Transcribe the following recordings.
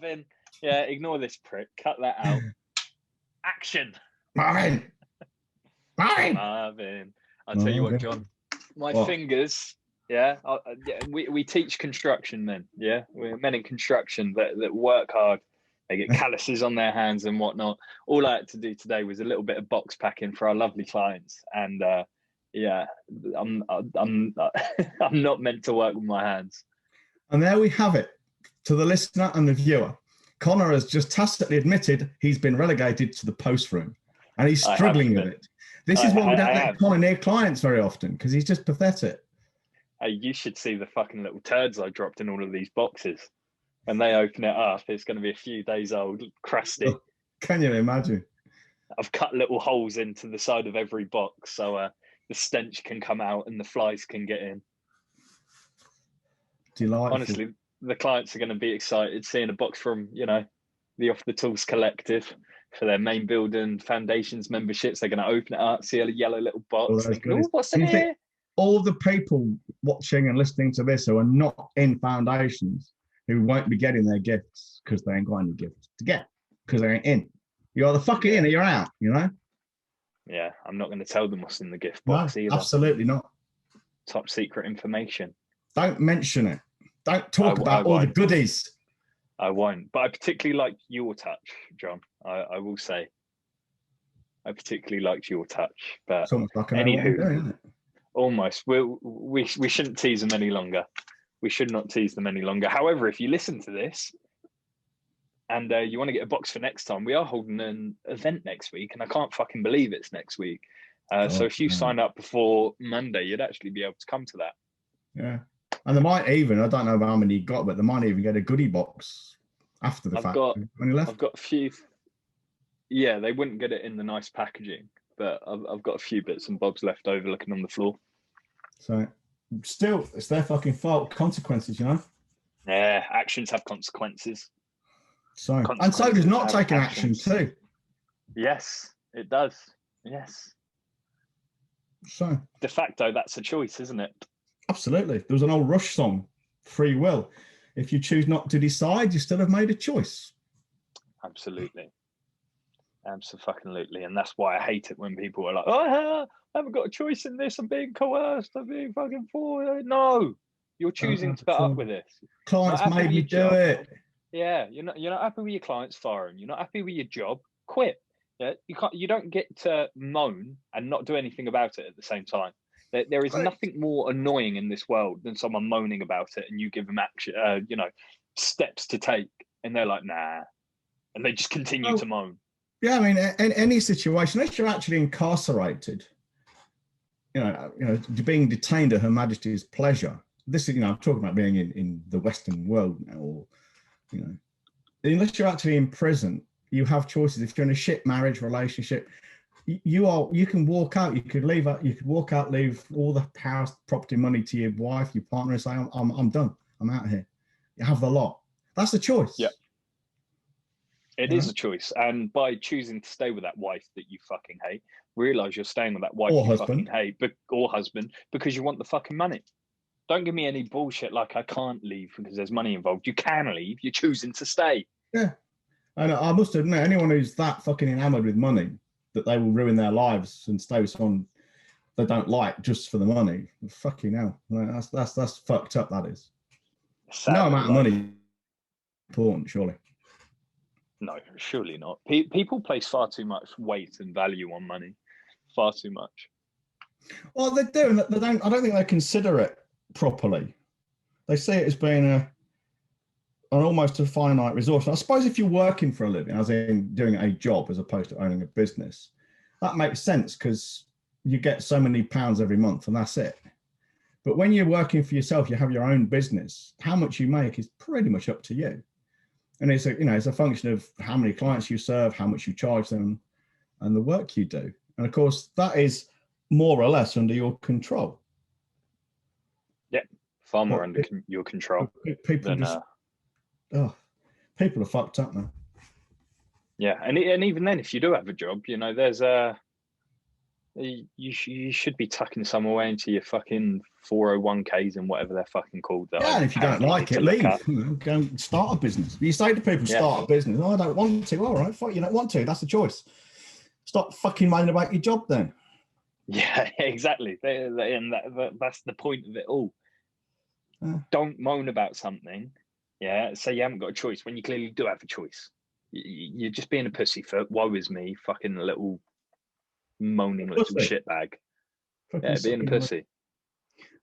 Marvin. Yeah, ignore this prick. Cut that out. Action. Marvin. Marvin. I'll tell you what, John. My fingers. Yeah, we teach construction men. Yeah, we're men in construction that work hard. They get calluses on their hands and whatnot. All I had to do today was a little bit of box packing for our lovely clients, and yeah, I'm not meant to work with my hands. And there we have it. To the listener and the viewer, Connor has just tacitly admitted he's been relegated to the post room, and he's struggling with it. This is why we don't let Connor near clients very often, because he's just pathetic. You should see the fucking little turds I dropped in all of these boxes. When they open it up, it's going to be a few days old, crusty. Oh, can you imagine? I've cut little holes into the side of every box so the stench can come out and the flies can get in. Delightful. Honestly, the clients are going to be excited seeing a box from, the Off the Tools Collective for their main building foundations memberships. They're going to open it up, see a yellow little box, thinking, "Oh, what's in here?" All the people watching and listening to this who are not in foundations, who won't be getting their gifts because they ain't got any gifts to get, because they ain't in. You're either fucking in or you're out, Yeah, I'm not going to tell them what's in the gift box either. Absolutely not. Top secret information. Don't mention it. Don't talk about all the goodies. I won't. But I particularly like your touch, John. I will say. I particularly liked your touch. But like anywho, almost. We shouldn't tease them any longer. We should not tease them any longer. However, if you listen to this and you want to get a box for next time, we are holding an event next week, and I can't fucking believe it's next week. So if you sign up before Monday, you'd actually be able to come to that. Yeah. And they might even, I don't know how many you got, but they might even get a goodie box after the fact. I've got a few. Yeah, they wouldn't get it in the nice packaging, but I've got a few bits and bobs left over looking on the floor. So still, it's their fucking fault. Consequences, Yeah, actions have consequences. So does not taking action too. Yes, it does. Yes. So de facto, that's a choice, isn't it? Absolutely. There was an old Rush song, Free Will. If you choose not to decide, you still have made a choice. Absolutely. Absolutely. And that's why I hate it when people are like, "Oh, I haven't got a choice in this. I'm being coerced. I'm being fucking forced." No, you're choosing to put up with this. Clients made me do it. Yeah, you're not happy with your clients, fire them. You're not happy with your job, quit. Yeah, you don't get to moan and not do anything about it at the same time. There is nothing more annoying in this world than someone moaning about it and you give them action, steps to take, and they're like, "Nah," and they just continue to moan. Yeah, I mean, in any situation, unless you're actually incarcerated, being detained at Her Majesty's pleasure. This is, I'm talking about being in the Western world now, or, unless you're actually in prison, you have choices. If you're in a shit marriage relationship, you can walk out. You could walk out, leave all the house, property, money to your wife, your partner, and say, "I'm done. I'm out of here." You have the lot. That's the choice. Yeah. It is a choice, and by choosing to stay with that wife that you fucking hate, realize you're staying with that wife fucking hate, or husband, because you want the fucking money. Don't give me any bullshit like I can't leave because there's money involved. You can leave. You're choosing to stay. Yeah, and I must admit, anyone who's that fucking enamored with money that they will ruin their lives and stay with someone they don't like just for the money, fucking hell, that's fucked up. That is. No amount of money important, surely. No, surely not. People place far too much weight and value on money, far too much. Well, they do, and they don't. I don't think they consider it properly. They see it as being an almost a finite resource. And I suppose if you're working for a living, as in doing a job as opposed to owning a business, that makes sense because you get so many pounds every month, and that's it. But when you're working for yourself, you have your own business. How much you make is pretty much up to you. And it's a function of how many clients you serve, how much you charge them, and the work you do. And of course, that is more or less under your control. Yeah, far more under your control. People are fucked up now. Yeah, and even then, if you do have a job, there's You should be tucking some away into your fucking 401ks and whatever they're fucking called. Yeah, and if you don't like it, leave. Go and start a business. You say to people, start a business. Oh, I don't want to. All right, fuck, you don't want to. That's a choice. Stop fucking moaning about your job then. Yeah, exactly. And that's the point of it all. Don't moan about something. Yeah, say you haven't got a choice when you clearly do have a choice. You're just being a pussy for woe is me, fucking little moaning little shitbag. Yeah, being a pussy.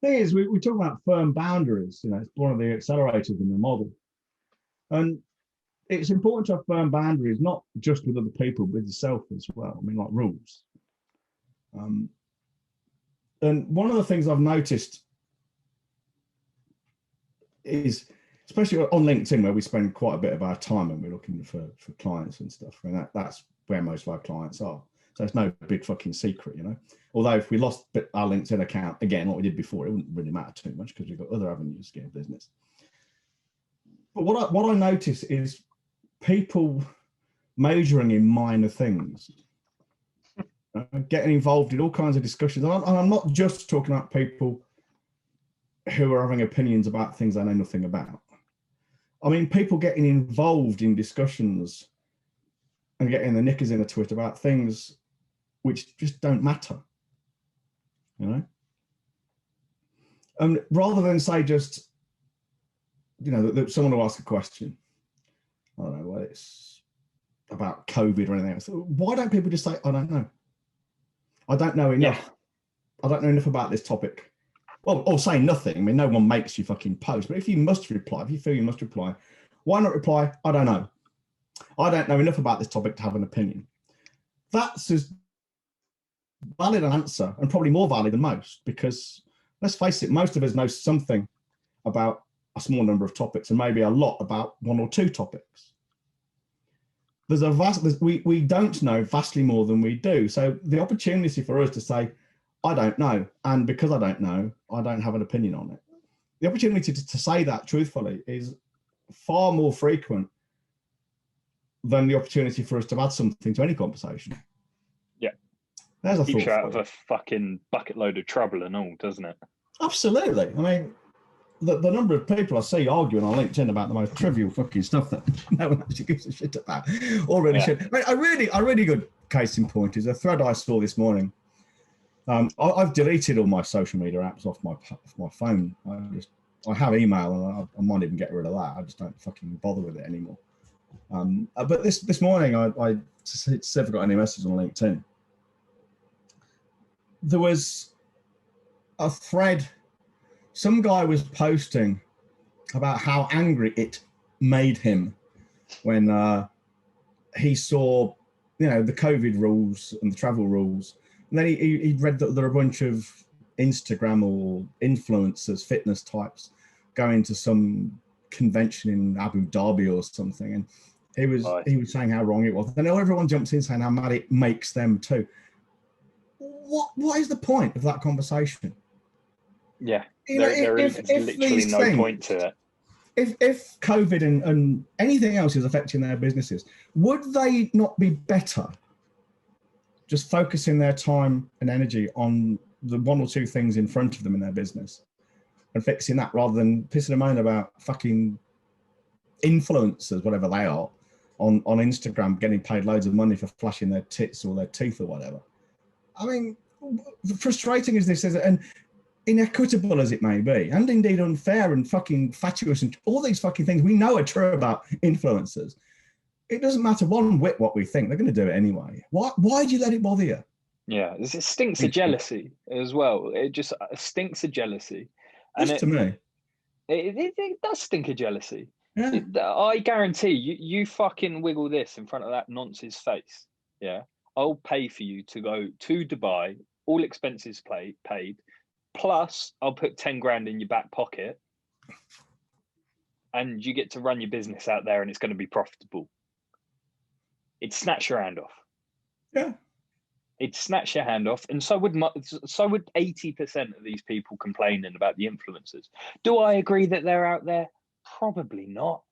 Thing is, we talk about firm boundaries. You know, it's one of the accelerators in the model, and it's important to have firm boundaries, not just with other people, but with yourself as well. I mean, like rules. And one of the things I've noticed is, especially on LinkedIn, where we spend quite a bit of our time and we're looking for clients and stuff. I mean, that's where most of our clients are. So it's no big fucking secret, you know. Although if we lost our LinkedIn account again, like we did before, it wouldn't really matter too much because we've got other avenues to get business. But what I notice is people majoring in minor things, getting involved in all kinds of discussions. And I'm not just talking about people who are having opinions about things they know nothing about. I mean, people getting involved in discussions and getting the knickers in a twit about things which just don't matter, you know? And rather than say just, you know, that someone will ask a question, I don't know, well, it's about COVID or anything else. Why don't people just say, I don't know? I don't know enough. Yeah. I don't know enough about this topic. Well, or say nothing. I mean, no one makes you fucking post, but if you must reply, if you feel you must reply, why not reply, I don't know. I don't know enough about this topic to have an opinion. That's as valid an answer, and probably more valid than most, because let's face it, most of us know something about a small number of topics and maybe a lot about one or two topics. We don't know vastly more than we do. So the opportunity for us to say, I don't know, and because I don't know, I don't have an opinion on it. The opportunity to say that truthfully is far more frequent than the opportunity for us to add something to any conversation. Yeah. There's a Keeps thought. you out of a fucking bucket load of trouble and all, doesn't it? Absolutely. I mean, the number of people I see arguing on LinkedIn about the most trivial fucking stuff that no one actually gives a shit about, or really should. I mean, a really good case in point is a thread I saw this morning. I've deleted all my social media apps off my phone. I have email, and I might even get rid of that. I just don't fucking bother with it anymore. But this morning, I see if I got any messages on LinkedIn. There was a thread. Some guy was posting about how angry it made him when he saw, you know, the COVID rules and the travel rules. And then he read that there are a bunch of Instagram or influencers, fitness types, going to some convention in Abu Dhabi or something. And he was saying how wrong it was. Then everyone jumps in saying how mad it makes them too. What is the point of that conversation? Yeah, there is literally no point to it. If COVID and anything else is affecting their businesses, would they not be better just focusing their time and energy on the one or two things in front of them in their business and fixing that, rather than pissing them on about fucking influencers, whatever they are, on Instagram, getting paid loads of money for flashing their tits or their teeth or whatever? I mean, frustrating as this is, and inequitable as it may be, and indeed unfair and fucking fatuous and all these fucking things we know are true about influencers, it doesn't matter one whit what we think. They're going to do it anyway. Why do you let it bother you? Yeah, it stinks of jealousy as well. It just stinks of jealousy. And to me, it does stink of jealousy. Yeah. I guarantee you fucking wiggle this in front of that nonce's face. Yeah, I'll pay for you to go to Dubai, all expenses paid, plus I'll put 10 grand in your back pocket, and you get to run your business out there, and it's going to be profitable. It'd snatch your hand off. Yeah. It'd snatch your hand off, and so would 80% of these people complaining about the influencers. Do I agree that they're out there? Probably not.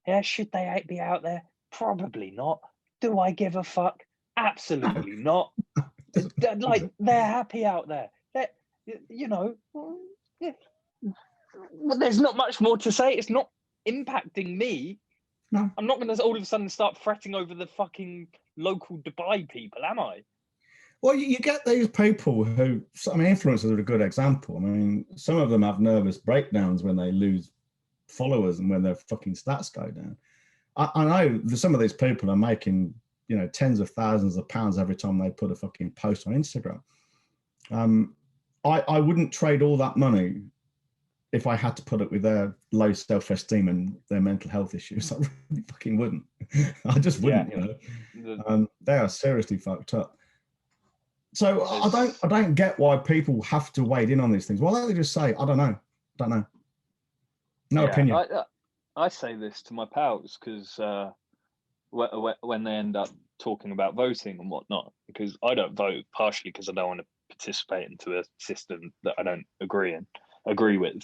Yeah, should they be out there? Probably not. Do I give a fuck? Absolutely not. Like, they're happy out there. You know, yeah. Well, there's not much more to say. It's not impacting me. No. I'm not going to all of a sudden start fretting over the fucking local Dubai people, am I? Well, you get these people who, I mean, influencers are a good example. I mean, some of them have nervous breakdowns when they lose followers and when their fucking stats go down. I know that some of these people are making, you know, tens of thousands of pounds every time they put a fucking post on Instagram. I wouldn't trade all that money if I had to put it with their low self-esteem and their mental health issues. I really fucking wouldn't. I just wouldn't, you know. They are seriously fucked up. So I don't get why people have to wade in on these things. Why don't they just say, I don't know. No opinion. I say this to my pals because when they end up talking about voting and whatnot, because I don't vote partially because I don't want to participate into a system that I don't agree with.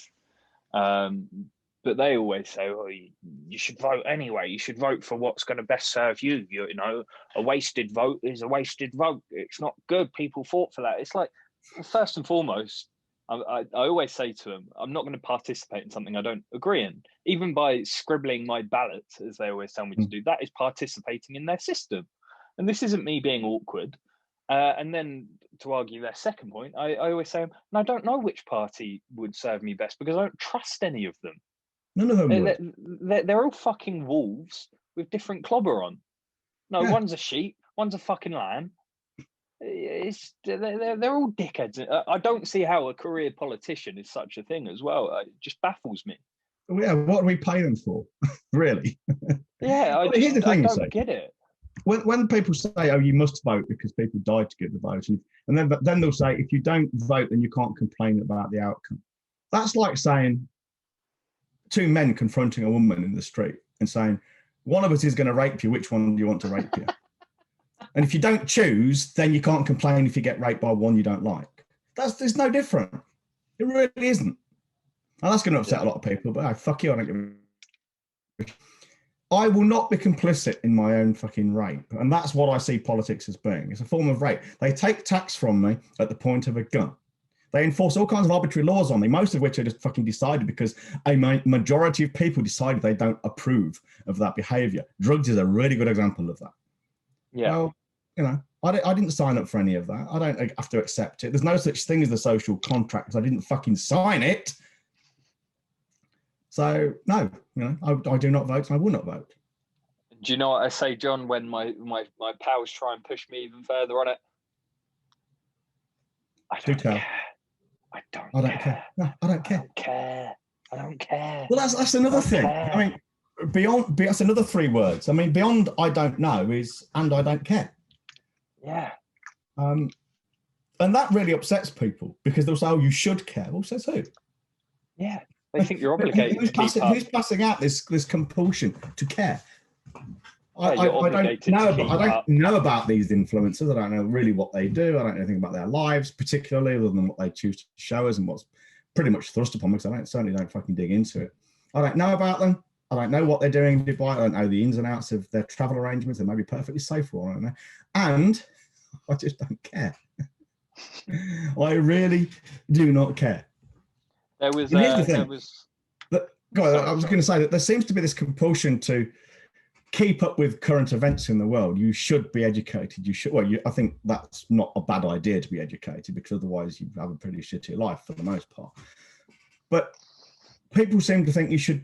But they always say, "Oh, you should vote anyway. You should vote for what's going to best serve you. You know, a wasted vote is a wasted vote. It's not good. People fought for that." It's like, first and foremost, I always say to them, I'm not going to participate in something I don't agree in. Even by scribbling my ballot, as they always tell me to do, that is participating in their system. And this isn't me being awkward. And then to argue their second point, I always say, and I don't know which party would serve me best because I don't trust any of them. None of them would. They're all fucking wolves with different clobber on. No, yeah. One's a sheep, one's a fucking lamb. They're all dickheads. I don't see how a career politician is such a thing as well. It just baffles me. Yeah, what do we pay them for? Really? Yeah, here's the thing, I don't get it. When people say, "Oh, you must vote because people died to get the vote," and then they'll say, "If you don't vote, then you can't complain about the outcome." That's like saying two men confronting a woman in the street and saying, "One of us is going to rape you. Which one do you want to rape you?" And if you don't choose, then you can't complain if you get raped by one you don't like. There's no different. It really isn't. And that's going to upset a lot of people, but fuck you, I don't give a... I will not be complicit in my own fucking rape. And that's what I see politics as being. It's a form of rape. They take tax from me at the point of a gun. They enforce all kinds of arbitrary laws on me, most of which are just fucking decided because a majority of people decided they don't approve of that behavior. Drugs is a really good example of that. Yeah. Well, you know, I didn't sign up for any of that. I don't have to accept it. There's no such thing as the social contract because I didn't fucking sign it. So, no, you know, I do not vote and I will not vote. Do you know what I say, John, when my pals try and push me even further on it? I don't care. I don't care. No, I don't care. I don't care. Well, that's another thing. I mean, that's another 3 words. I mean, beyond I don't know is and I don't care. Yeah. And that really upsets people because they'll say, "Oh, you should care." Well, says who? Yeah. They think you're obligated. Who's passing out this compulsion to care? I don't know about these influencers. I don't know really what they do. I don't know anything about their lives, particularly other than what they choose to show us and what's pretty much thrust upon me, because I certainly don't fucking dig into it. I don't know about them. I don't know what they're doing in Dubai. I don't know the ins and outs of their travel arrangements. They may be perfectly safe for all I don't know. And I just don't care. I really do not care. I was going to say that there seems to be this compulsion to keep up with current events in the world. You should be educated. You should. Well, I think that's not a bad idea to be educated because otherwise you have a pretty shitty life for the most part. But people seem to think you should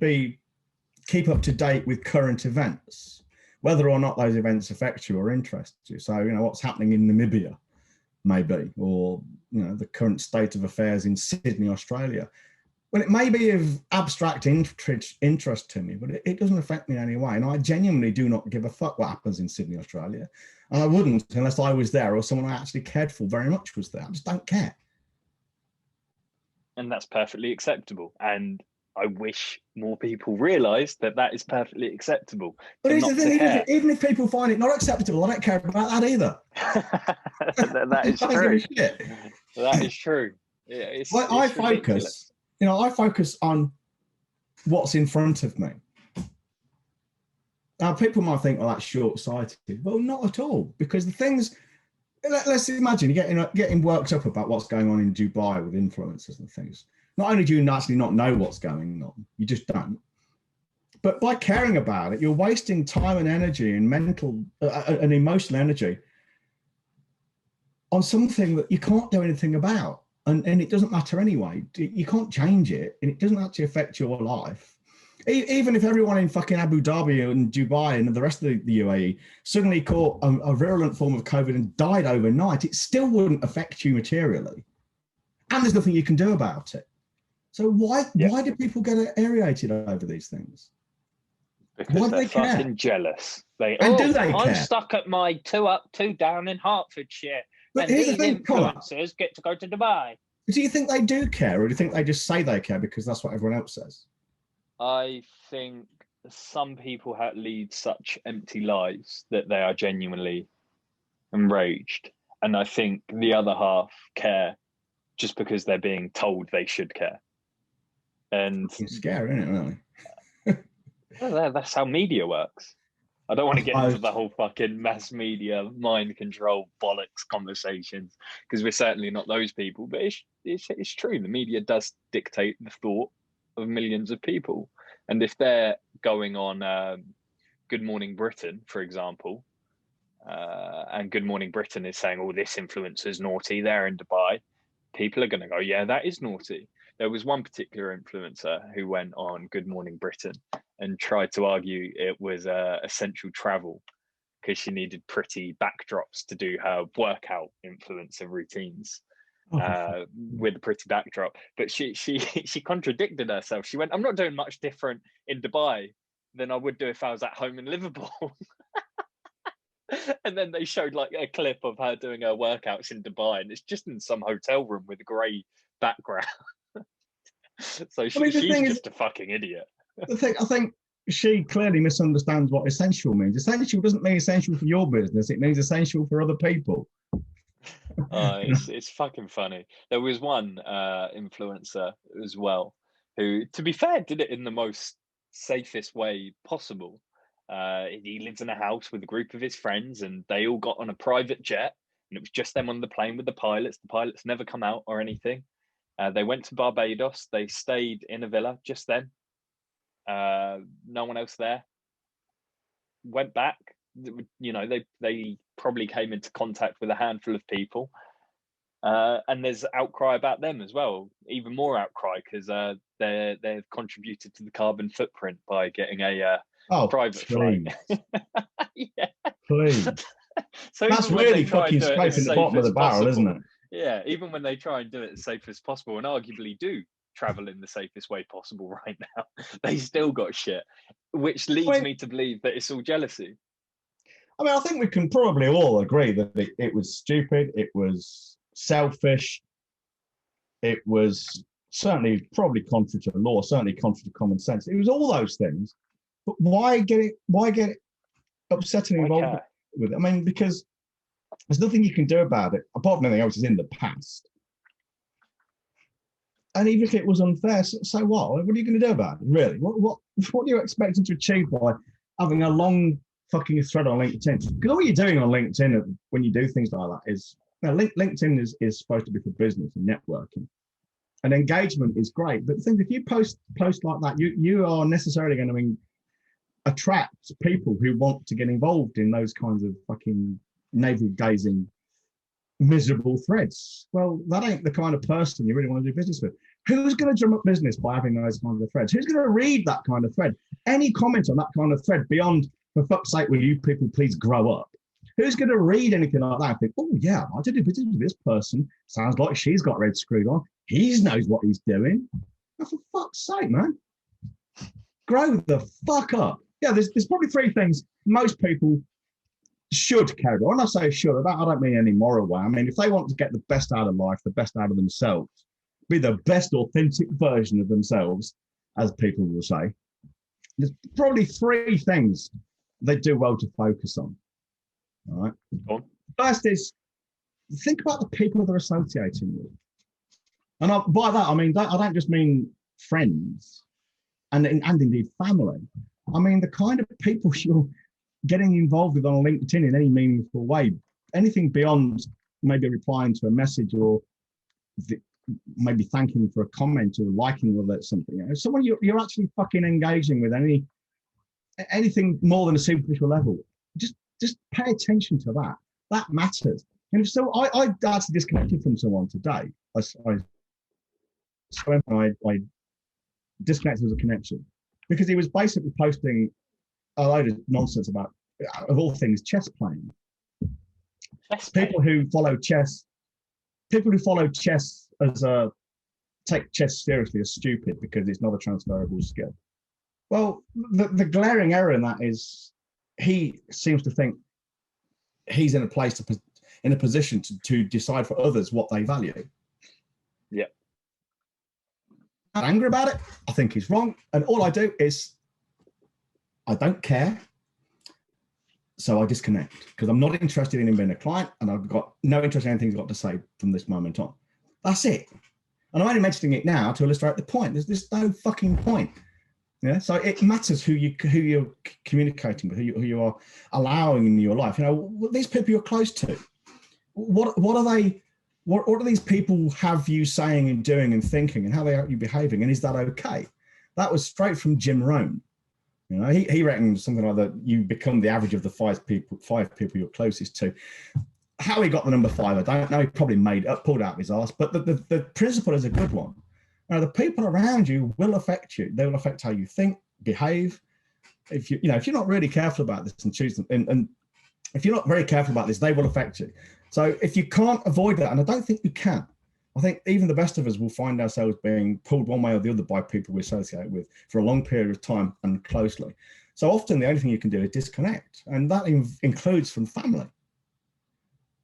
keep up to date with current events, whether or not those events affect you or interest you. So, you know, what's happening in Namibia, maybe, or, you know, the current state of affairs in Sydney, Australia. Well, it may be of abstract interest to me, but it doesn't affect me in any way. And I genuinely do not give a fuck what happens in Sydney, Australia. And I wouldn't unless I was there or someone I actually cared for very much was there. I just don't care. And that's perfectly acceptable. And I wish more people realised that that is perfectly acceptable. But here's the thing, even if people find it not acceptable, I don't care about that either. That is true. That is true. Yeah, I focus. You know, I focus on what's in front of me. Now, people might think, "Oh, that's short-sighted." Well, not at all, because the things let's imagine you're getting worked up about what's going on in Dubai with influencers and things. Not only do you actually not know what's going on, you just don't. But by caring about it, you're wasting time and energy and mental and emotional energy on something that you can't do anything about. And it doesn't matter anyway. You can't change it, and it doesn't actually affect your life. Even if everyone in fucking Abu Dhabi and Dubai and the rest of the UAE suddenly caught a virulent form of COVID and died overnight, it still wouldn't affect you materially. And there's nothing you can do about it. So why do people get aerated over these things? Because they're fucking jealous. Do they care? I'm stuck at my 2 up, 2 down in Hertfordshire. But and here's the these thing, influencers get to go to Dubai. Do you think they do care, or do you think they just say they care because that's what everyone else says? I think some people lead such empty lives that they are genuinely enraged. And I think the other half care just because they're being told they should care. And it's scary, isn't it, really? Well, that's how media works. I don't want to get into the whole fucking mass media mind control bollocks conversations, because we're certainly not those people. But it's true. The media does dictate the thought of millions of people. And if they're going on Good Morning Britain, for example, and Good Morning Britain is saying, oh, this influencer's naughty, they're in Dubai, people are going to go, yeah, that is naughty. There was one particular influencer who went on Good Morning Britain and tried to argue it was essential travel because she needed pretty backdrops to do her workout influencer routines with a pretty backdrop. But she contradicted herself. She went, I'm not doing much different in Dubai than I would do if I was at home in Liverpool. And then they showed like a clip of her doing her workouts in Dubai, and it's just in some hotel room with a grey background. So she's just a fucking idiot. I think she clearly misunderstands what essential means. Essential doesn't mean essential for your business. It means essential for other people. It's fucking funny. There was one influencer as well who, to be fair, did it in the most safest way possible. He lives in a house with a group of his friends, and they all got on a private jet, and it was just them on the plane with the pilots. The pilots never come out or anything. They went to Barbados. They stayed in a villa, just them. No one else there. Went back. You know, they probably came into contact with a handful of people. And there's outcry about them as well. Even more outcry because they've contributed to the carbon footprint by getting a private flight. Yeah. Please. So that's really fucking scraping the bottom of the barrel, isn't it? Yeah, even when they try and do it as safe as possible, and arguably do travel in the safest way possible right now, they still got shit, which leads me to believe that it's all jealousy. I mean, I think we can probably all agree that it was stupid, it was selfish, it was certainly probably contrary to the law, certainly contrary to common sense. It was all those things. But why get it upset and involved with it? I mean, because there's nothing you can do about it, apart from anything else is in the past. And even if it was unfair, so what? What are you going to do about it, really? What are you expecting to achieve by having a long fucking thread on LinkedIn? Because all you're doing on LinkedIn when you do things like that is, LinkedIn is supposed to be for business and networking. And engagement is great. But the thing, if you post like that, you are necessarily going to attract people who want to get involved in those kinds of fucking navel-gazing, miserable threads. Well, that ain't the kind of person you really want to do business with. Who's going to drum up business by having those kinds of threads? Who's going to read that kind of thread? Any comment on that kind of thread beyond, for fuck's sake, will you people please grow up? Who's going to read anything like that and think, oh yeah, I did do business with this person. Sounds like she's got red screwed on. He knows what he's doing. Oh, for fuck's sake, man. Grow the fuck up. Yeah, there's probably 3 things most people should care about. When I say should, I don't mean any moral way. I mean, if they want to get the best out of life, the best out of themselves, be the best authentic version of themselves, as people will say, there's probably 3 things they do well to focus on. All right. Cool. First is think about the people they're associating with. And by that, I mean, I don't just mean friends and indeed family. I mean, the kind of people you're getting involved with on LinkedIn in any meaningful way, anything beyond maybe replying to a message or maybe thanking for a comment or liking or something. You know, someone you're actually fucking engaging with anything more than a superficial level. Just pay attention to that. That matters. And so I actually disconnected from someone today. I disconnected as a connection because he was basically posting a load of nonsense about, of all things, chess playing. People who follow chess as take chess seriously are stupid because it's not a transferable skill. Well, the glaring error in that is he seems to think he's in a position to decide for others what they value. Yeah. I'm angry about it. I think he's wrong. And all I do is I don't care. So I disconnect because I'm not interested in him being a client and I've got no interest in anything he's got to say from this moment on. That's it. And I'm only mentioning it now to illustrate the point. There's no fucking point. Yeah. So it matters who you're communicating with, who you are allowing in your life. You know, these people you're close to, what are they? What do these people have you saying and doing and thinking, and how they are you behaving? And is that okay? That was straight from Jim Rohn. You know, he reckons something like that. You become the average of the five people you're closest to. How he got the number 5, I don't know. He probably pulled out of his arse. But the principle is a good one. Now, the people around you will affect you. They will affect how you think, behave. If you're not really careful about this and choose them, and if you're not very careful about this, they will affect you. So if you can't avoid that, and I don't think you can, I think even the best of us will find ourselves being pulled one way or the other by people we associate with for a long period of time and closely. So often the only thing you can do is disconnect, and that includes from family.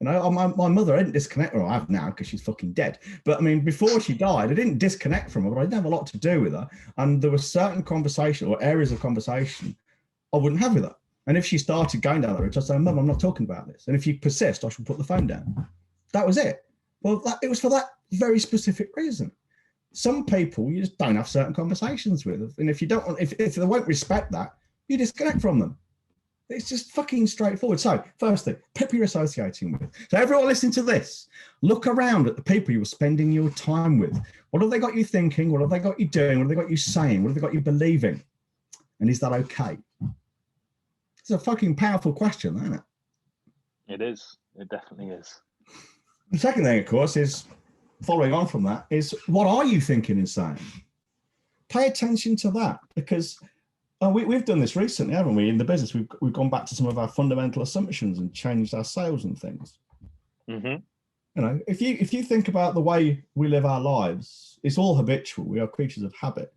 You know, my mother, I didn't disconnect, well, I have now because she's fucking dead. But I mean, before she died, I didn't disconnect from her, but I didn't have a lot to do with her. And there were certain conversation or areas of conversation I wouldn't have with her. And if she started going down that route, I'd say, Mum, I'm not talking about this. And if you persist, I shall put the phone down. That was it. Well, it was for that very specific reason. Some people you just don't have certain conversations with. And if you don't want, if they won't respect that, you disconnect from them. It's just fucking straightforward. So, firstly, people you're associating with. So, everyone listening to this, look around at the people you're spending your time with. What have they got you thinking? What have they got you doing? What have they got you saying? What have they got you believing? And is that okay? It's a fucking powerful question, isn't it? It is. It definitely is. The second thing, of course, is following on from that, is what are you thinking and saying? Pay attention to that, because we've done this recently, haven't we? In the business, we've gone back to some of our fundamental assumptions and changed our sales and things. Mm-hmm. You know, if you think about the way we live our lives, it's all habitual. We are creatures of habit.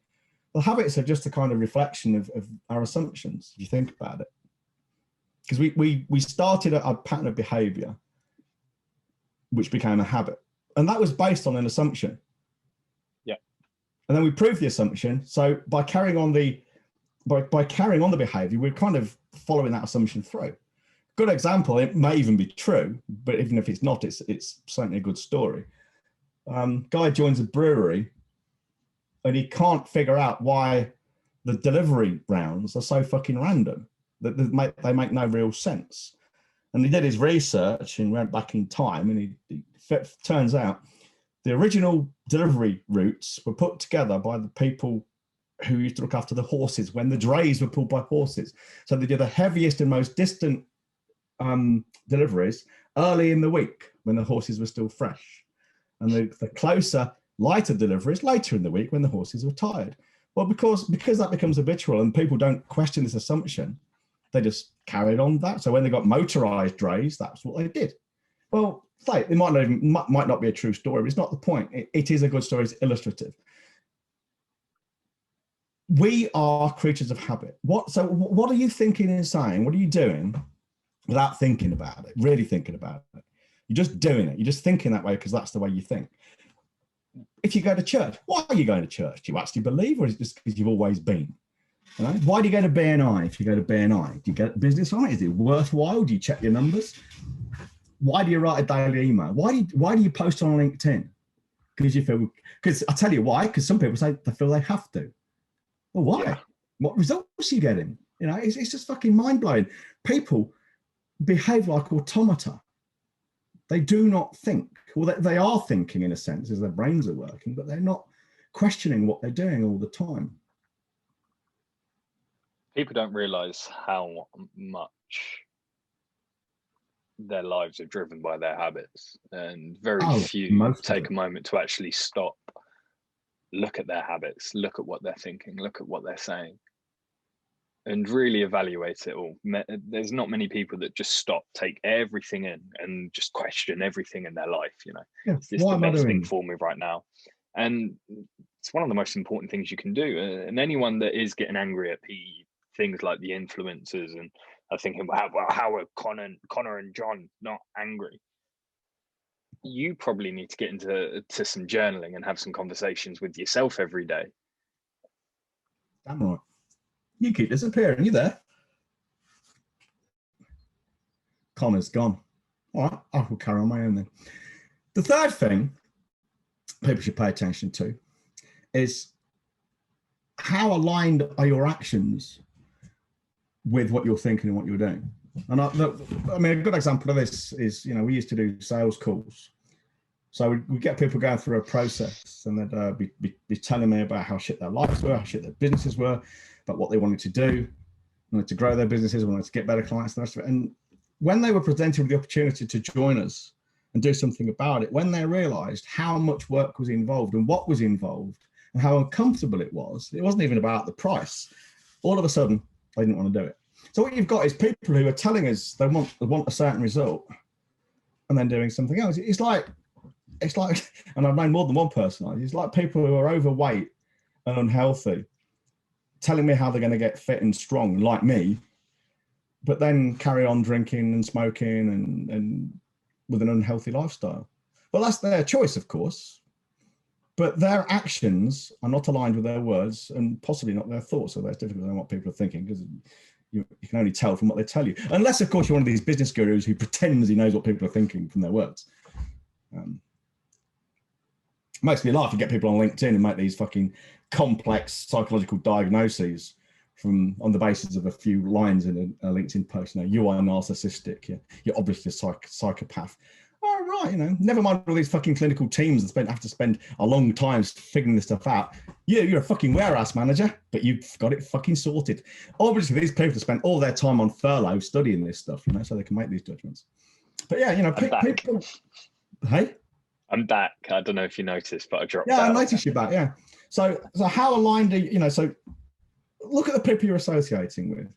The habits are just a kind of reflection of our assumptions, if you think about it. Because we started a pattern of behavior, which became a habit. And that was based on an assumption. Yeah. And then we proved the assumption. So by carrying on the behavior, we're kind of following that assumption through. Good example, it may even be true, but even if it's not, it's certainly a good story. Guy joins a brewery and he can't figure out why the delivery rounds are so fucking random. That they make no real sense. And he did his research and went back in time, and it turns out the original delivery routes were put together by the people who used to look after the horses when the drays were pulled by horses. So they did the heaviest and most distant deliveries early in the week when the horses were still fresh, and the closer, lighter deliveries later in the week when the horses were tired. Well, because that becomes habitual and people don't question this assumption, they just carried on that. So when they got motorized drays, that's what they did. Well, it might not be a true story, but it's not the point. It is a good story. It's illustrative. We are creatures of habit. So what are you thinking and saying? What are you doing without thinking about it, really thinking about it? You're just doing it. You're just thinking that way because that's the way you think. If you go to church, why are you going to church? Do you actually believe, or is it just because you've always been? Right? Why do you go to BNI if you go to BNI? Do you get business on it? Is it worthwhile? Do you check your numbers? Why do you write a daily email? Why do you post on LinkedIn? Because I tell you why, because some people say they feel they have to. Well, why? Yeah. What results are you getting? You know, it's just fucking mind-blowing. People behave like automata. They do not think. Well, they are thinking in a sense as their brains are working, but they're not questioning what they're doing all the time. People don't realize how much their lives are driven by their habits, and very few take a moment to actually stop, look at their habits, look at what they're thinking, look at what they're saying, and really evaluate it all. There's not many people that just stop, take everything in, and just question everything in their life. You know, yeah, is this the best thing for me right now? And it's one of the most important things you can do. And anyone that is getting angry at things like the influencers and are thinking, well, how are Connor and John not angry? You probably need to get into some journaling and have some conversations with yourself every day. Damn right. You keep disappearing. You there? Connor's gone. All right, I will carry on my own then. The third thing people should pay attention to is how aligned are your actions with what you're thinking and what you're doing. And I mean, a good example of this is, you know, we used to do sales calls. So we get people going through a process, and they'd be telling me about how shit their lives were, how shit their businesses were, about what they wanted to do, wanted to grow their businesses, wanted to get better clients, and the rest of it. And when they were presented with the opportunity to join us and do something about it, when they realized how much work was involved and what was involved and how uncomfortable it wasn't even about the price. All of a sudden, they didn't want to do it. So what you've got is people who are telling us they want a certain result and then doing something else. It's like, and I've known more than one person, it's like people who are overweight and unhealthy telling me how they're going to get fit and strong like me, but then carry on drinking and smoking and with an unhealthy lifestyle. Well, that's their choice, of course, but their actions are not aligned with their words and possibly not their thoughts. So that's difficult to know what people are thinking, because you can only tell from what they tell you. Unless, of course, you're one of these business gurus who pretends he knows what people are thinking from their words. Makes me laugh. You get people on LinkedIn and make these fucking complex psychological diagnoses on the basis of a few lines in a LinkedIn post. You know, you are narcissistic. You're obviously a psychopath. Oh, right, you know, never mind all these fucking clinical teams that have to spend a long time figuring this stuff out. You're a fucking warehouse manager, but you've got it fucking sorted. Obviously, these people have spent all their time on furlough studying this stuff, you know, so they can make these judgments. But yeah, you know, people. Hey? I'm back. I don't know if you noticed, but I dropped out. Yeah, I noticed you're back, yeah. So how aligned are you know, so look at the people you're associating with.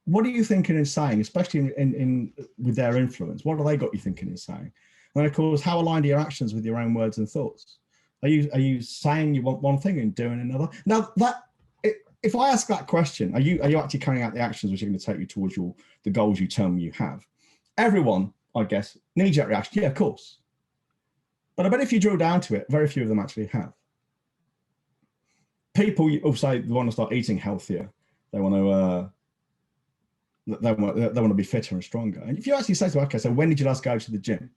What are you thinking and saying, especially in with their influence? What have they got you thinking and saying? And of course, how aligned are your actions with your own words and thoughts? Are you saying you want one thing and doing another? Now, if I ask that question, are you actually carrying out the actions which are going to take you towards the goals you tell me you have? Everyone, I guess, knee-jerk reaction, yeah, of course. But I bet if you drill down to it, very few of them actually have. People also want to start eating healthier. They want to be fitter and stronger. And if you actually say to them, okay, so when did you last go to the gym?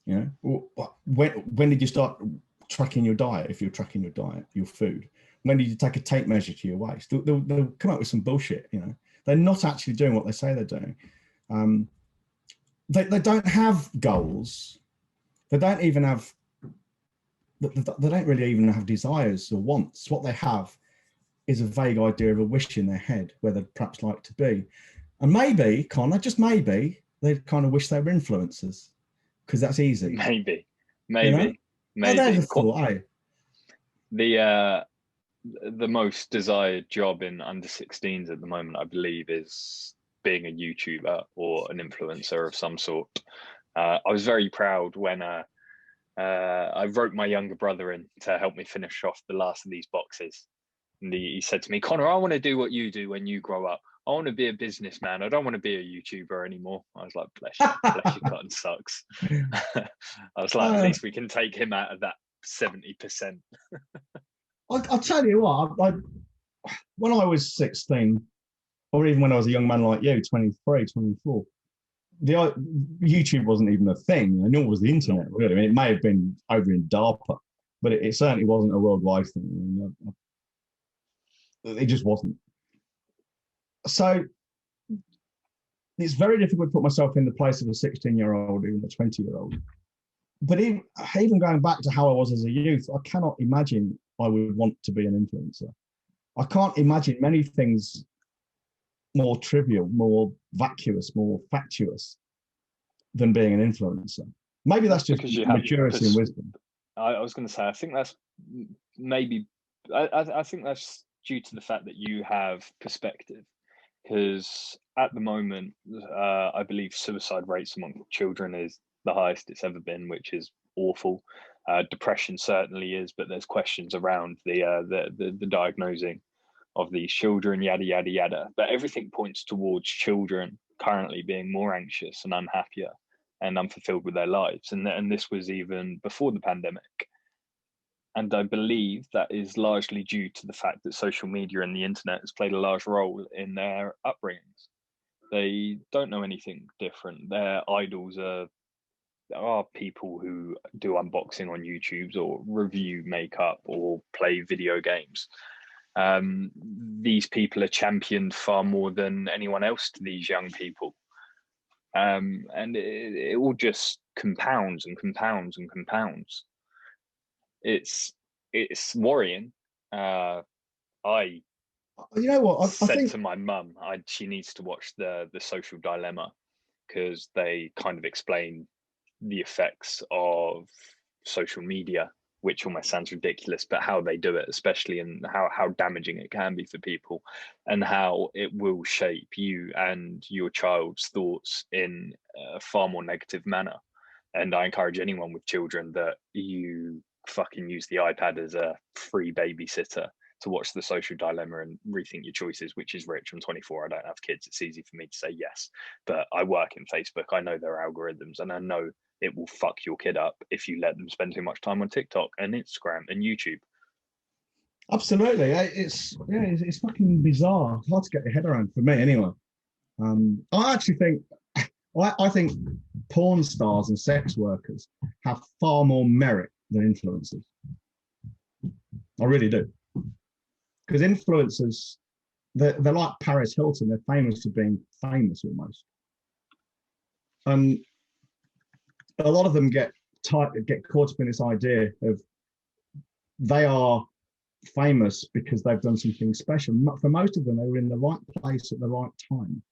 You know, when did you start tracking your diet? If you're tracking your diet, your food, when did you take a tape measure to your waist? They'll come up with some bullshit. You know, they're not actually doing what they say they're doing. They don't have goals. They don't even have. They don't really even have desires or wants. What they have is a vague idea of a wish in their head where they'd perhaps like to be. And maybe, Connor, just maybe, they kind of wish they were influencers, because that's easy. Maybe. You know? Oh, there's a thought, eh? The most desired job in under 16s at the moment, I believe, is being a YouTuber or an influencer of some sort. I was very proud when I wrote my younger brother in to help me finish off the last of these boxes. And he said to me, Connor, I want to do what you do when you grow up. I want to be a businessman. I don't want to be a YouTuber anymore. I was like, bless you, cotton sucks. I was like, at least we can take him out of that 70%. I'll tell you what, when I was 16, or even when I was a young man like you, 23, 24, YouTube wasn't even a thing, nor was the internet, really. I mean, it may have been over in DARPA, but it certainly wasn't a worldwide thing. I mean, it just wasn't. So it's very difficult to put myself in the place of a 16-year-old, even a 20-year-old. But even going back to how I was as a youth, I cannot imagine I would want to be an influencer. I can't imagine many things more trivial, more vacuous, more fatuous than being an influencer. Maybe that's just maturity and wisdom. I was going to say, I think that's maybe, I think that's due to the fact that you have perspective. Because at the moment, I believe suicide rates among children is the highest it's ever been, which is awful. Depression certainly is, but there's questions around the diagnosing of these children, yada yada yada. But everything points towards children currently being more anxious and unhappier and unfulfilled with their lives, and this was even before the pandemic. And I believe that is largely due to the fact that social media and the internet has played a large role in their upbringings. They don't know anything different. Their idols are people who do unboxing on YouTube or review makeup or play video games. These people are championed far more than anyone else to these young people. And it all just compounds and compounds and compounds. It's worrying. I you know what, I think to my mum, she needs to watch the Social Dilemma, because they kind of explain the effects of social media, which almost sounds ridiculous, but how they do it, especially, and how damaging it can be for people, and how it will shape you and your child's thoughts in a far more negative manner. And I encourage anyone with children that you fucking use the iPad as a free babysitter to watch the Social Dilemma and rethink your choices, which is rich. I'm 24. I don't have kids. It's easy for me to say yes, but I work in Facebook. I know there are algorithms, and I know it will fuck your kid up if you let them spend too much time on TikTok and Instagram and YouTube. Absolutely. It's fucking bizarre. It's hard to get your head around, for me anyway. I actually think I think porn stars and sex workers have far more merit than influencers. I really do. Because influencers, they're like Paris Hilton. They're famous for being famous almost. And a lot of them get caught up in this idea of they are famous because they've done something special. For most of them, they were in the right place at the right time.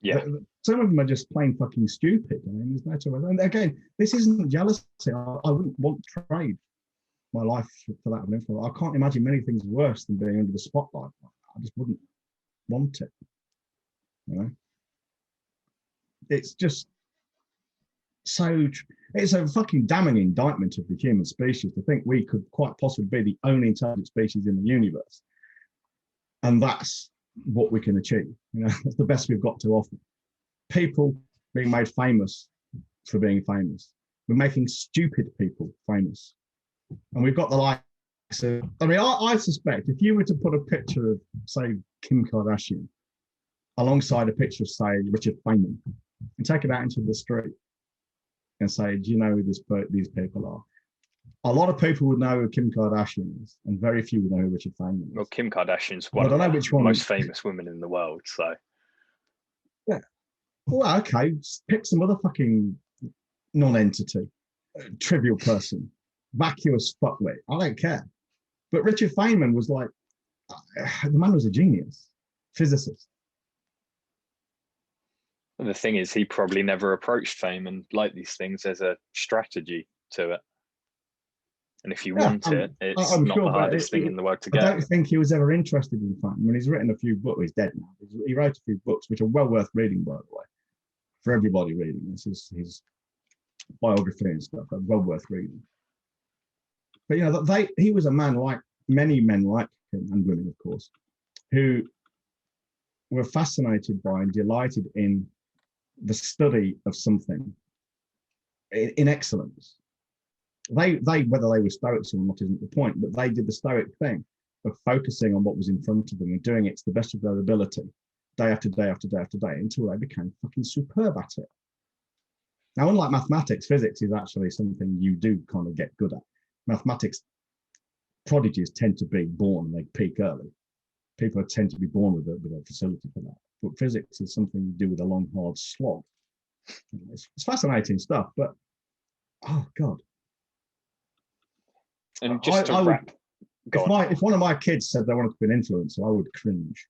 Yeah. Some of them are just plain fucking stupid. I mean, there's no two. And again, this isn't jealousy. I wouldn't want to trade my life for that of an influencer. I can't imagine many things worse than being under the spotlight. I just wouldn't want it. You know, it's just it's a fucking damning indictment of the human species to think we could quite possibly be the only intelligent species in the universe, and that's what we can achieve. You know, that's the best we've got to offer. People being made famous for being famous. We're making stupid people famous, and we've got the likes of. I mean, I suspect if you were to put a picture of, say, Kim Kardashian alongside a picture of, say, Richard Feynman, and take it out into the street and say, do you know who these people are? A lot of people would know who Kim Kardashian is, and very few would know who Richard Feynman is. Well, Kim Kardashian's one of the most famous women in the world, so. Yeah. Well, okay, pick some other fucking non-entity, trivial person, vacuous fuckwit. I don't care. But Richard Feynman was like, the man was a genius, physicist. And the thing is, he probably never approached fame, and like these things, there's a strategy to it. And if you want it, it's not the hardest thing in the world to get. I don't think he was ever interested in fame. I mean, he's written a few books. He's dead now. He wrote a few books, which are well worth reading, by the way, for everybody reading. This is his biography and stuff. Well worth reading. But you know, he was a man like many men like him, and women, of course, who were fascinated by and delighted in the study of something in excellence. They whether they were Stoics or not isn't the point, but they did the Stoic thing of focusing on what was in front of them and doing it to the best of their ability, day after day after day after day, until they became fucking superb at it. Now, unlike mathematics, physics is actually something you do kind of get good at. Mathematics prodigies tend to be born, they peak early. People tend to be born with a facility for that. but physics is something to do with a long, hard slog. It's fascinating stuff, but oh God. And just to wrap, if one of my kids said they wanted to be an influencer, I would cringe.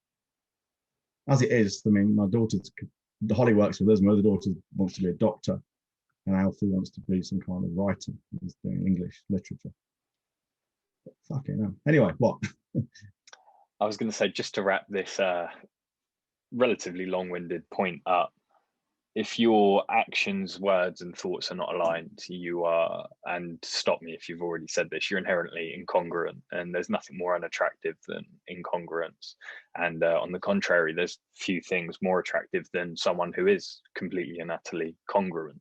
As it is, I mean, my daughter's, Holly works with us, my other daughter wants to be a doctor, and Alfie wants to be some kind of writer. He's doing English literature. But fucking hell. Anyway, what? I was going to say, just to wrap this relatively long-winded point up, if your actions, words, and thoughts are not aligned, you are, and stop me if you've already said this, you're inherently incongruent, and there's nothing more unattractive than incongruence. And on the contrary, there's few things more attractive than someone who is completely and utterly congruent.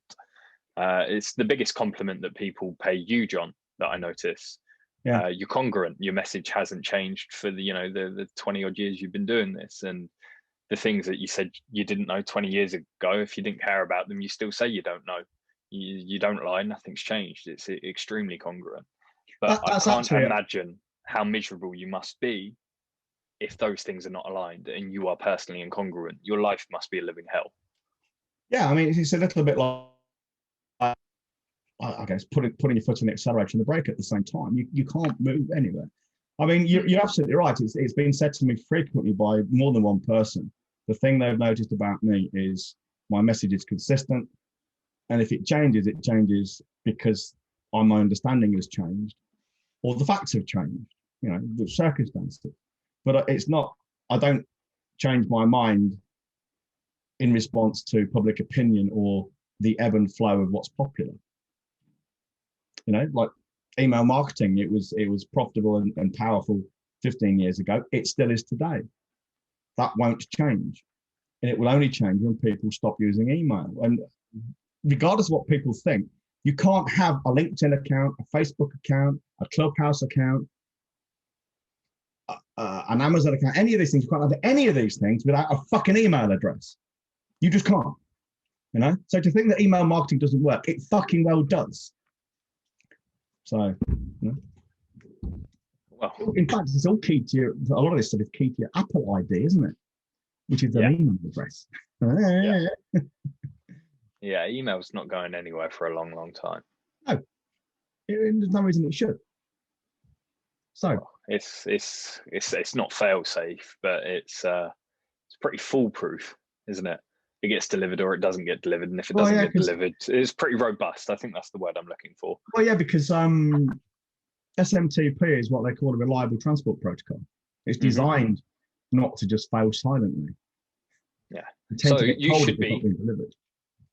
It's the biggest compliment that people pay you, John, that I notice. Yeah. You're congruent. Your message hasn't changed for the 20 odd years you've been doing this, and the things that you said you didn't know 20 years ago, if you didn't care about them, you still say you don't know. You don't lie. Nothing's changed. It's extremely congruent. But I can't imagine how miserable you must be if those things are not aligned and you are personally incongruent. Your life must be a living hell. Yeah, I mean, it's a little bit like, I guess, putting your foot on the accelerator and the brake at the same time. You can't move anywhere. I mean, you're absolutely right. It's been said to me frequently by more than one person. The thing they've noticed about me is my message is consistent. And if it changes because my understanding has changed or the facts have changed, the circumstances. But it's not, I don't change my mind in response to public opinion or the ebb and flow of what's popular. Like email marketing, it was profitable and powerful 15 years ago. It still is today. That won't change. And it will only change when people stop using email. And regardless of what people think, you can't have a LinkedIn account, a Facebook account, a Clubhouse account, an Amazon account, any of these things. You can't have any of these things without a fucking email address. You just can't. So to think that email marketing doesn't work, it fucking well does. So, well, in fact, it's all key to a lot of this stuff is key to your Apple ID, isn't it? Which is an email address. Yeah, email's not going anywhere for a long, long time. No, there's no reason it should. So it's not fail safe, but it's pretty foolproof, isn't it? It gets delivered or it doesn't get delivered, and if it doesn't get delivered, it's pretty robust. I think that's the word I'm looking for. Well, yeah, because SMTP is what they call a reliable transport protocol. It's designed not to just fail silently. Yeah. So you should be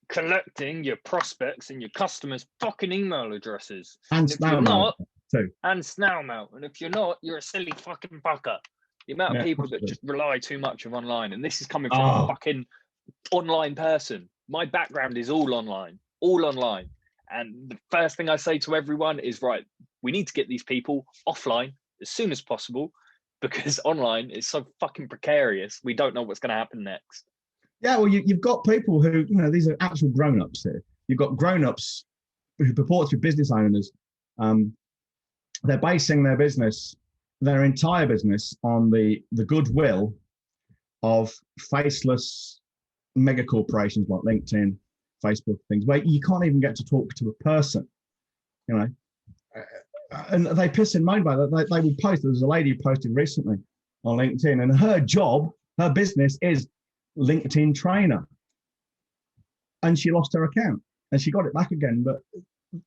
collecting your prospects and your customers' fucking email addresses. And snail mail too. And snail mail. And if you're not, you're a silly fucking fucker. The amount of people that just rely too much of online, and this is coming from a fucking online person. My background is all online. And the first thing I say to everyone is, right, we need to get these people offline as soon as possible, because online is so fucking precarious. We don't know what's going to happen next. Yeah, well, you've got people who, these are actual grown-ups here. You've got grown-ups who purport to be business owners. They're basing their entire business on the goodwill of faceless mega corporations like LinkedIn, Facebook, things where you can't even get to talk to a person, and they piss and moan by that. They would post. There was a lady who posted recently on LinkedIn, and her business is LinkedIn trainer, and she lost her account and she got it back again. But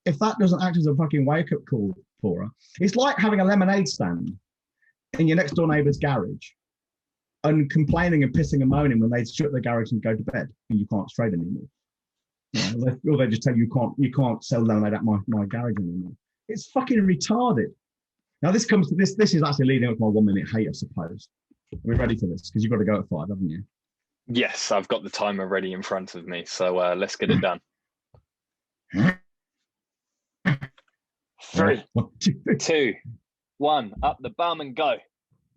if that doesn't act as a fucking wake-up call for her, it's like having a lemonade stand in your next door neighbour's garage and complaining and pissing and moaning when they shut the garage and go to bed and you can't trade anymore. Or they just tell you can't sell lemonade at my garage anymore. It's fucking retarded. Now this is actually leading up to my 1 minute hate, I suppose. Are we ready for this? Because you've got to go at 5, haven't you? Yes, I've got the timer ready in front of me, so let's get it done. 3, 2, 1, up the bum and go.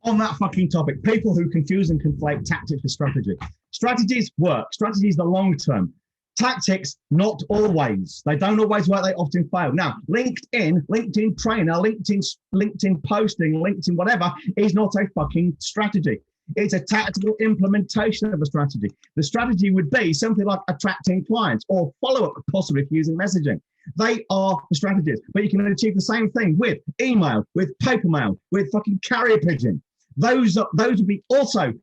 On that fucking topic, people who confuse and conflate tactics with strategy. Strategies work. Strategy is the long term. Tactics, not always. They don't always work. They often fail. Now, LinkedIn trainer, LinkedIn posting, LinkedIn whatever is not a fucking strategy. It's a tactical implementation of a strategy. The strategy would be something like attracting clients or follow-up, possibly using messaging. They are the strategies, but you can achieve the same thing with email, with paper mail, with fucking carrier pigeon. Those would be also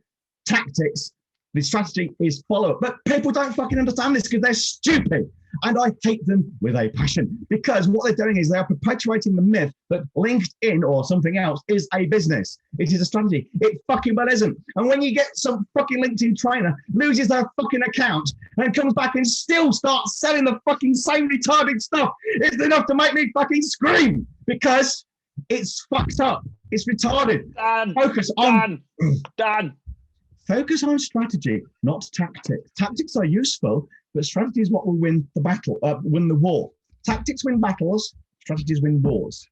tactics. The strategy is follow-up, but people don't fucking understand this because they're stupid. And I hate them with a passion, because what they're doing is they are perpetuating the myth that LinkedIn or something else is a business. It is a strategy. It fucking well isn't. And when you get some fucking LinkedIn trainer loses their fucking account and comes back and still starts selling the fucking same retarded stuff, it's enough to make me fucking scream, because it's fucked up. It's retarded. Dan. Focus on strategy, not tactics. Tactics are useful, but strategy is what will win the battle, win the war. Tactics win battles, strategies win wars.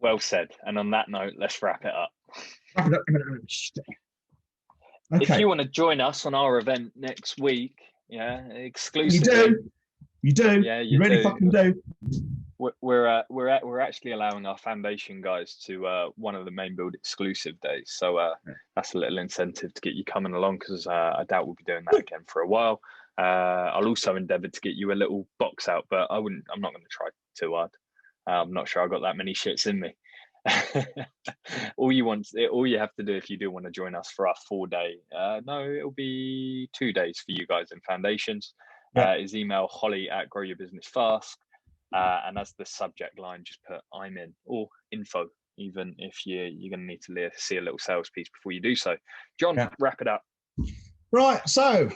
Well said. And on that note, let's wrap it up. Okay. If you want to join us on our event next week, exclusively. You do. Yeah, you really fucking do. We're actually allowing our foundation guys to one of the main build exclusive days, so that's a little incentive to get you coming along, because I doubt we'll be doing that again for a while. I'll also endeavour to get you a little box out, but I'm not going to try too hard. I'm not sure I've got that many shits in me. all you have to do, if you do want to join us for our 4-day, it'll be 2 days for you guys in foundations, is email holly@growyourbusinessfast. And as the subject line, just put "I'm in" or "info," even if you're going to need to see a little sales piece before you do so. John, wrap it up. Right. So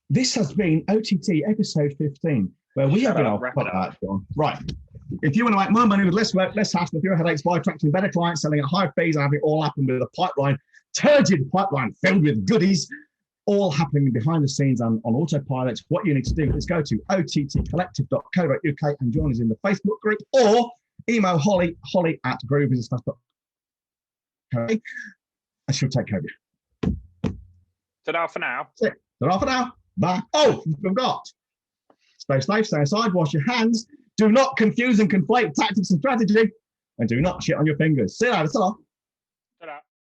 this has been OTT episode 15, where we have been John. Right. If you want to make more money with less work, less hassle, with fewer headaches by attracting better clients, selling at higher fees, and having it all happen with a pipeline, turgid pipeline filled with goodies, all happening behind the scenes and on autopilot, what you need to do is go to ottcollective.co.uk and join us in the Facebook group, or email holly@growyourbusinessfast.co, and she'll take care of you. Ta-da for now. Ta-da for now. Bye. Oh, you forgot. Stay safe, stay aside, wash your hands. Do not confuse and conflate tactics and strategy, and do not shit on your fingers. See you later. Ta-da.